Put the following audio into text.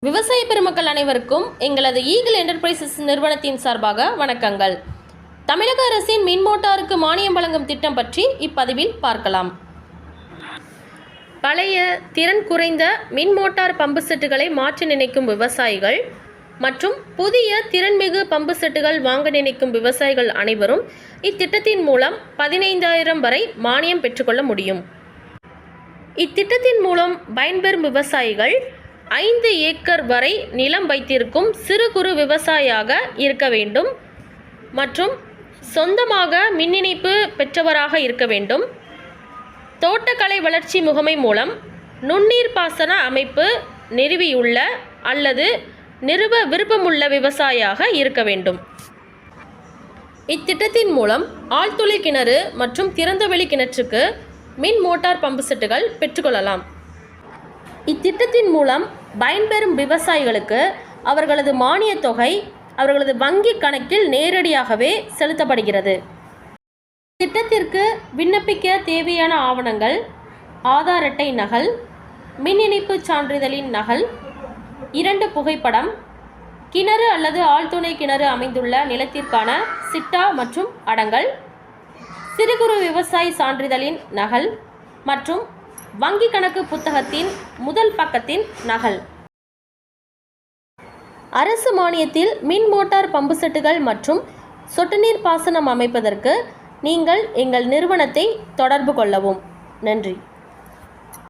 விவசாய பெருமக்கள் அனைவருக்கும் எங்களது ஈகிள் என்டர்பிரைசஸ் நிறுவனத்தின் சார்பாக வணக்கங்கள். தமிழக அரசின் மின் மோட்டாருக்கு மானியம் வழங்கும் திட்டம் பற்றி இப்பதிவில் பார்க்கலாம். பழைய திறன் குறைந்த மின் மோட்டார் பம்பு செட்டுகளை மாற்றி நினைக்கும் விவசாயிகள் மற்றும் புதிய திறன்மிகு பம்பு செட்டுகள் வாங்க நினைக்கும் விவசாயிகள் அனைவரும் இத்திட்டத்தின் மூலம் 15,000 வரை மானியம் பெற்றுக்கொள்ள முடியும். இத்திட்டத்தின் மூலம் பயன்பெறும் விவசாயிகள் 5 ஏக்கர் வரை நிலம் வைத்திருக்கும் சிறு குறு விவசாயியாக இருக்க வேண்டும் மற்றும் சொந்தமாக மின் இணைப்பு பெற்றவராக இருக்க வேண்டும். தோட்டக்கலை வளர்ச்சி முகமை மூலம் நுண்ணீர் பாசன அமைப்பு நிறுவியுள்ள அல்லது நிறுவ விருப்பமுள்ள விவசாயியாக இருக்க வேண்டும். இத்திட்டத்தின் மூலம் ஆழ்துளை கிணறு மற்றும் திறந்தவெளி கிணற்றுக்கு மின் மோட்டார் பம்பு செட்டுகள் பெற்றுக்கொள்ளலாம். இத்திட்டத்தின் மூலம் பயன்பெறும் விவசாயிகளுக்கு அவர்களது மானியத் தொகை அவர்களது வங்கி கணக்கில் நேரடியாகவே செலுத்தப்படுகிறது. திட்டத்திற்கு விண்ணப்பிக்க தேவையான ஆவணங்கள்: ஆதார் அட்டை நகல், மின் இணைப்பு சான்றிதழின் நகல், 2 புகைப்படம், கிணறு அல்லது ஆழ்துணை கிணறு அமைந்துள்ள நிலத்திற்கான சிட்டா மற்றும் அடங்கல், சிறு குறு விவசாய சான்றிதழின் நகல் மற்றும் வங்கி கணக்கு புத்தகத்தின் முதல் பக்கத்தின் நகல். அரசு மானியத்தில் மின் மோட்டார் பம்பு செட்டுகள் மற்றும் சொட்டு நீர் பாசனம் அமைப்பதற்கு நீங்கள் எங்கள் நிறுவனத்தை தொடர்பு கொள்ளவும். நன்றி.